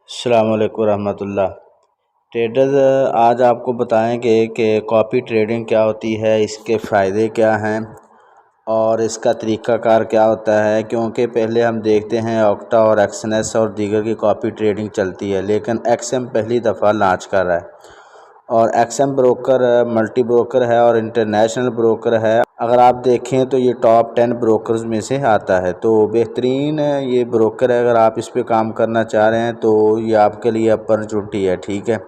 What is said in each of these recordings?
अस्सलाम वालेकुम रहमतुल्लाह। ट्रेडर्स, आज आपको बताएंगे कि कॉपी ट्रेडिंग क्या होती है, इसके फ़ायदे क्या हैं और इसका तरीक़ाकार क्या होता है। क्योंकि पहले हम देखते हैं ऑक्टा और एक्सएनएस और दीगर की कॉपी ट्रेडिंग चलती है, लेकिन एक्सएम पहली दफ़ा लॉन्च कर रहा है और एक्सएम ब्रोकर मल्टी ब्रोकर है और इंटरनेशनल ब्रोकर है। अगर आप देखें तो ये टॉप 10 ब्रोकर्स में से आता है, तो बेहतरीन ये ब्रोकर है। अगर आप इस पे काम करना चाह रहे हैं तो ये आपके लिए अपॉर्चुनिटी है, ठीक है।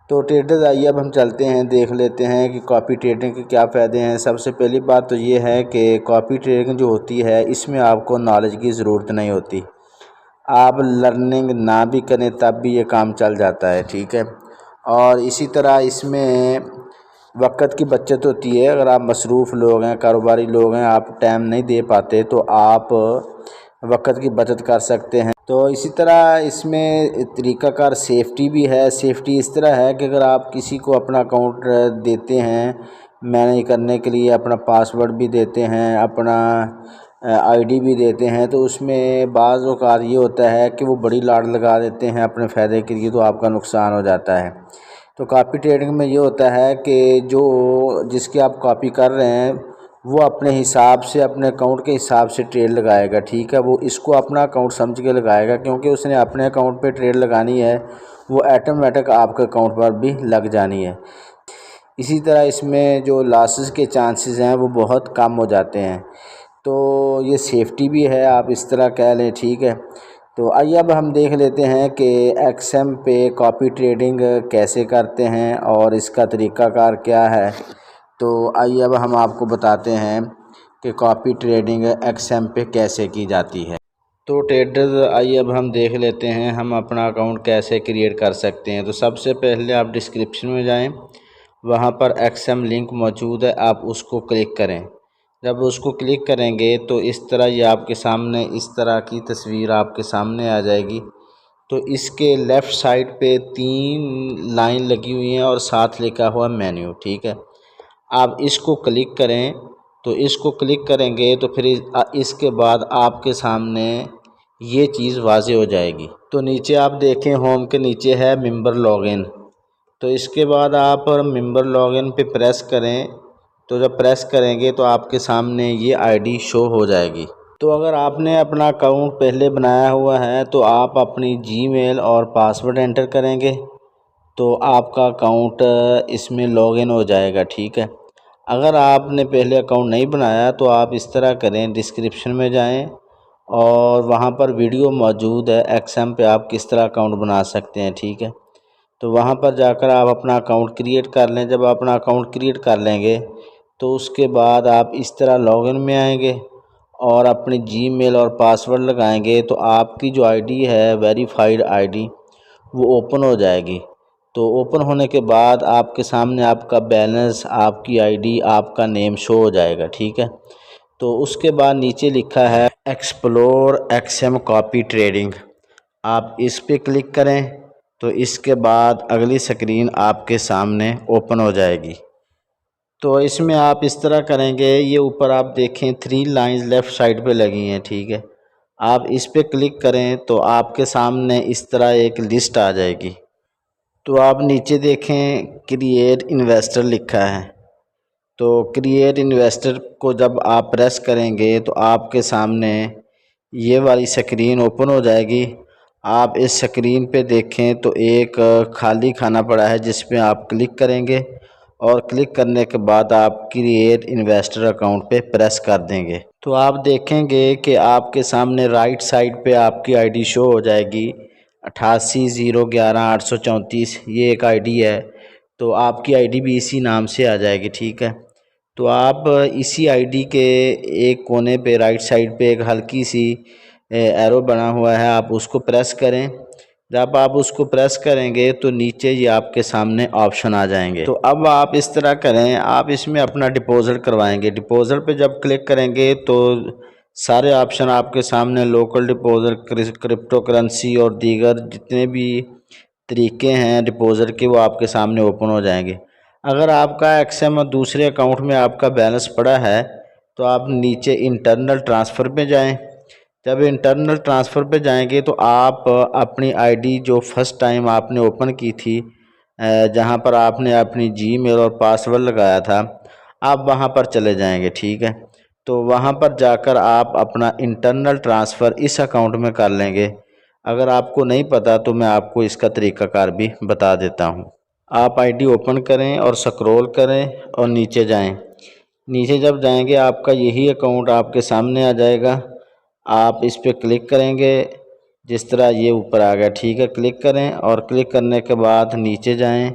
तो ट्रेडर्स, आइए अब हम चलते हैं, देख लेते हैं कि कॉपी ट्रेडिंग के क्या फ़ायदे हैं। सबसे पहली बात तो ये है कि कॉपी ट्रेडिंग जो होती है इसमें आपको नॉलेज की ज़रूरत नहीं होती। आप लर्निंग ना भी करें तब भी ये काम चल जाता है, ठीक है। और इसी तरह इसमें वक़्त की बचत होती है। अगर आप मसरूफ़ लोग हैं, कारोबारी लोग हैं, आप टाइम नहीं दे पाते तो आप वक़्त की बचत कर सकते हैं। तो इसी तरह इसमें तरीक़ाकार सेफ्टी भी है। सेफ्टी इस तरह है कि अगर आप किसी को अपना अकाउंट देते हैं मैनेज करने के लिए, अपना पासवर्ड भी देते हैं, अपना आईडी भी देते हैं, तो उसमें बाज़ औक़ात ये होता है कि वो बड़ी लाट लगा देते हैं अपने फ़ायदे के लिए, तो आपका नुकसान हो जाता है। तो कॉपी ट्रेडिंग में ये होता है कि जो जिसकी आप कॉपी कर रहे हैं वो अपने हिसाब से, अपने अकाउंट के हिसाब से ट्रेड लगाएगा, ठीक है। वो इसको अपना अकाउंट समझ के लगाएगा, क्योंकि उसने अपने अकाउंट पे ट्रेड लगानी है, वो ऑटोमेटिक आपके अकाउंट पर भी लग जानी है। इसी तरह इसमें जो लॉसेस के चांसेस हैं वो बहुत कम हो जाते हैं। तो ये सेफ्टी भी है, आप इस तरह कह लें, ठीक है। तो आइए अब हम देख लेते हैं कि एक्सएम पे कॉपी ट्रेडिंग कैसे करते हैं और इसका तरीक़ाकार क्या है। तो आइए अब हम आपको बताते हैं कि कॉपी ट्रेडिंग एक्सएम पे कैसे की जाती है। तो ट्रेडर्स, आइए अब हम देख लेते हैं हम अपना अकाउंट कैसे क्रिएट कर सकते हैं। तो सबसे पहले आप डिस्क्रिप्शन में जाएं, वहाँ पर एक्सएम लिंक मौजूद है, आप उसको क्लिक करें। जब उसको क्लिक करेंगे तो इस तरह ये आपके सामने इस तरह की तस्वीर आपके सामने आ जाएगी। तो इसके लेफ़्ट साइड पे 3 लाइन लगी हुई हैं और साथ लिखा हुआ मेन्यू, ठीक है। आप इसको क्लिक करें, तो इसको क्लिक करेंगे तो फिर इसके बाद आपके सामने ये चीज़ वाज़े हो जाएगी। तो नीचे आप देखें होम के नीचे है मेंबर लॉगिन, तो इसके बाद आप मेंबर लॉगिन पे प्रेस करें। तो जब प्रेस करेंगे तो आपके सामने ये आईडी शो हो जाएगी। तो अगर आपने अपना अकाउंट पहले बनाया हुआ है तो आप अपनी जीमेल और पासवर्ड एंटर करेंगे तो आपका अकाउंट इसमें लॉगिन हो जाएगा, ठीक है। अगर आपने पहले अकाउंट नहीं बनाया तो आप इस तरह करें, डिस्क्रिप्शन में जाएं और वहाँ पर वीडियो मौजूद है एक्सएम पे आप किस तरह अकाउंट बना सकते हैं, ठीक है। तो वहाँ पर जाकर आप अपना अकाउंट क्रिएट कर लें। जब अपना अकाउंट क्रिएट कर लेंगे तो उसके बाद आप इस तरह लॉगिन में आएंगे और अपनी जीमेल और पासवर्ड लगाएंगे तो आपकी जो आईडी है वेरीफाइड आईडी वो ओपन हो जाएगी। तो ओपन होने के बाद आपके सामने आपका बैलेंस, आपकी आईडी, आपका नेम शो हो जाएगा, ठीक है। तो उसके बाद नीचे लिखा है एक्सप्लोर एक्सएम कॉपी ट्रेडिंग, आप इस पे क्लिक करें तो इसके बाद अगली स्क्रीन आपके सामने ओपन हो जाएगी। तो इसमें आप इस तरह करेंगे, ये ऊपर आप देखें 3 लाइंस लेफ़्ट साइड पे लगी हैं, ठीक है। आप इस पे क्लिक करें तो आपके सामने इस तरह एक लिस्ट आ जाएगी। तो आप नीचे देखें क्रिएट इन्वेस्टर लिखा है, तो क्रिएट इन्वेस्टर को जब आप प्रेस करेंगे तो आपके सामने ये वाली स्क्रीन ओपन हो जाएगी। आप इस स्क्रीन पे देखें तो एक खाली खाना पड़ा है जिस पे आप क्लिक करेंगे और क्लिक करने के बाद आप क्रिएट इन्वेस्टर अकाउंट पे प्रेस कर देंगे। तो आप देखेंगे कि आपके सामने राइट साइड पे आपकी आईडी शो हो जाएगी 88011834, ये एक आईडी है। तो आपकी आईडी भी इसी नाम से आ जाएगी, ठीक है। तो आप इसी आईडी के एक कोने पे राइट साइड पे एक हल्की सी एरो बना हुआ है, आप उसको प्रेस करें। जब आप उसको प्रेस करेंगे तो नीचे ये आपके सामने ऑप्शन आ जाएंगे। तो अब आप इस तरह करें, आप इसमें अपना डिपॉजिट करवाएंगे। डिपॉजिट पे जब क्लिक करेंगे तो सारे ऑप्शन आपके सामने, लोकल डिपॉजिट, क्रिप्टो करेंसी और दीगर जितने भी तरीके हैं डिपॉजिट के वो आपके सामने ओपन हो जाएंगे। अगर आपका एक्सएम और दूसरे अकाउंट में आपका बैलेंस पड़ा है तो आप नीचे इंटरनल ट्रांसफ़र में जाएं। जब इंटरनल ट्रांसफ़र पे जाएंगे तो आप अपनी आईडी जो फर्स्ट टाइम आपने ओपन की थी, जहां पर आपने अपनी जीमेल और पासवर्ड लगाया था, आप वहां पर चले जाएंगे। ठीक है, तो वहां पर जाकर आप अपना इंटरनल ट्रांसफ़र इस अकाउंट में कर लेंगे। अगर आपको नहीं पता तो मैं आपको इसका तरीक़ाकार भी बता देता हूं। आप आईडी ओपन करें और स्क्रॉल करें और नीचे जाएं। नीचे जब जाएंगे आपका यही अकाउंट आपके सामने आ जाएगा। आप इस पर क्लिक करेंगे, जिस तरह ये ऊपर आ गया। ठीक है, क्लिक करें और क्लिक करने के बाद नीचे जाएं।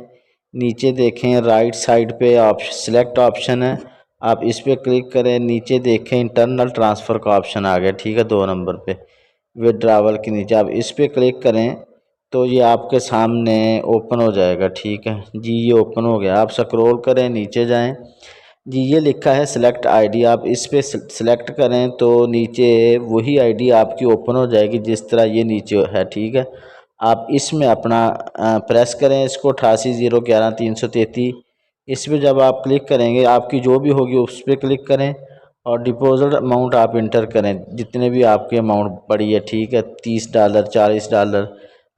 नीचे देखें राइट साइड पे सिलेक्ट ऑप्शन है, आप इस पर क्लिक करें। नीचे देखें इंटरनल ट्रांसफ़र का ऑप्शन आ गया। ठीक है, 2 नंबर पे विड्रावल के नीचे आप इस पर क्लिक करें तो ये आपके सामने ओपन हो जाएगा। ठीक है जी, ये ओपन हो गया। आप स्क्रॉल करें, नीचे जाएं जी, ये लिखा है सिलेक्ट आईडी, आप इस पे सिलेक्ट करें तो नीचे वही आईडी आपकी ओपन हो जाएगी जिस तरह ये नीचे है। ठीक है, आप इसमें अपना प्रेस करें इसको 88011333। इस पर जब आप क्लिक करेंगे आपकी जो भी होगी उस पर क्लिक करें और डिपॉजिट अमाउंट आप इंटर करें, जितने भी आपकी अमाउंट पड़ी है। ठीक है, $30 $40,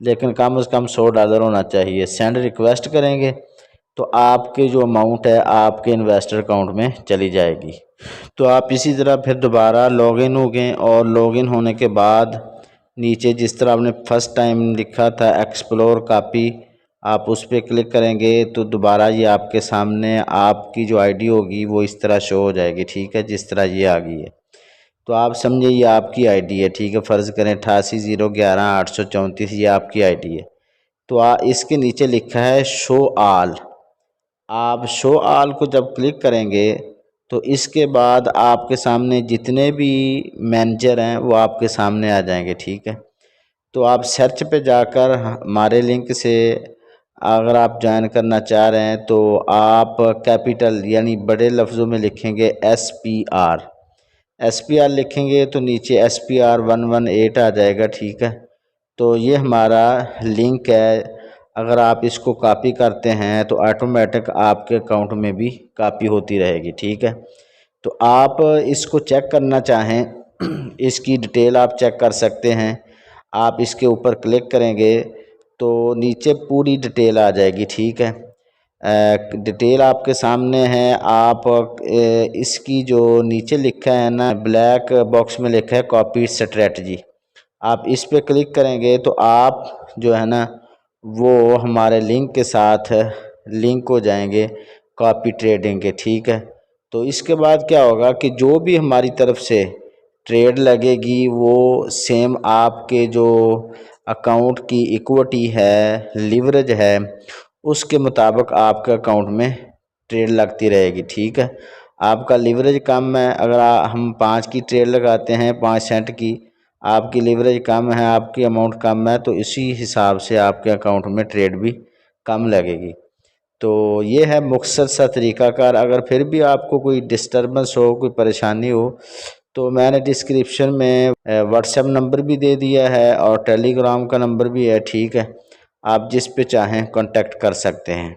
लेकिन कम से कम $100 होना चाहिए। सेंड रिक्वेस्ट करेंगे तो आपके जो अमाउंट है आपके इन्वेस्टर अकाउंट में चली जाएगी। तो आप इसी तरह फिर दोबारा लॉगिन हो गए और लॉगिन होने के बाद नीचे जिस तरह आपने फर्स्ट टाइम लिखा था एक्सप्लोर कॉपी, आप उस पर क्लिक करेंगे तो दोबारा ये आपके सामने आपकी जो आईडी होगी वो इस तरह शो हो जाएगी। ठीक है, जिस तरह ये आ गई है तो आप समझिए ये आपकी आईडी है। ठीक है, फ़र्ज़ करें 88011834 ये आपकी आईडी है। तो इसके नीचे लिखा है शो ऑल, आप शो ऑल को जब क्लिक करेंगे तो इसके बाद आपके सामने जितने भी मैनेजर हैं वो आपके सामने आ जाएंगे। ठीक है, तो आप सर्च पे जाकर हमारे लिंक से अगर आप ज्वाइन करना चाह रहे हैं तो आप कैपिटल यानी बड़े लफ्ज़ों में लिखेंगे SPR लिखेंगे तो नीचे SPR 118 आ जाएगा। ठीक है, तो ये हमारा लिंक है। अगर आप इसको कॉपी करते हैं तो ऑटोमेटिक आपके अकाउंट में भी कॉपी होती रहेगी। ठीक है, तो आप इसको चेक करना चाहें इसकी डिटेल आप चेक कर सकते हैं। आप इसके ऊपर क्लिक करेंगे तो नीचे पूरी डिटेल आ जाएगी। ठीक है, डिटेल आपके सामने है। आप इसकी जो नीचे लिखा है ना ब्लैक बॉक्स में लिखा है कॉपी स्ट्रेटजी, आप इस पर क्लिक करेंगे तो आप जो है ना वो हमारे लिंक के साथ लिंक हो जाएंगे कॉपी ट्रेडिंग के। ठीक है, तो इसके बाद क्या होगा कि जो भी हमारी तरफ से ट्रेड लगेगी वो सेम आपके जो अकाउंट की इक्विटी है, लिवरेज है, उसके मुताबिक आपके अकाउंट में ट्रेड लगती रहेगी। ठीक है, आपका लिवरेज कम है, अगर हम 5 की ट्रेड लगाते हैं 5 सेंट की, आपकी लिवरेज कम है, आपकी अमाउंट कम है, तो इसी हिसाब से आपके अकाउंट में ट्रेड भी कम लगेगी। तो ये है मुख्तसर सा तरीक़ाकार। अगर फिर भी आपको कोई डिस्टर्बेंस हो, कोई परेशानी हो, तो मैंने डिस्क्रिप्शन में व्हाट्सएप नंबर भी दे दिया है और टेलीग्राम का नंबर भी है। ठीक है, आप जिस पे चाहें कांटेक्ट कर सकते हैं।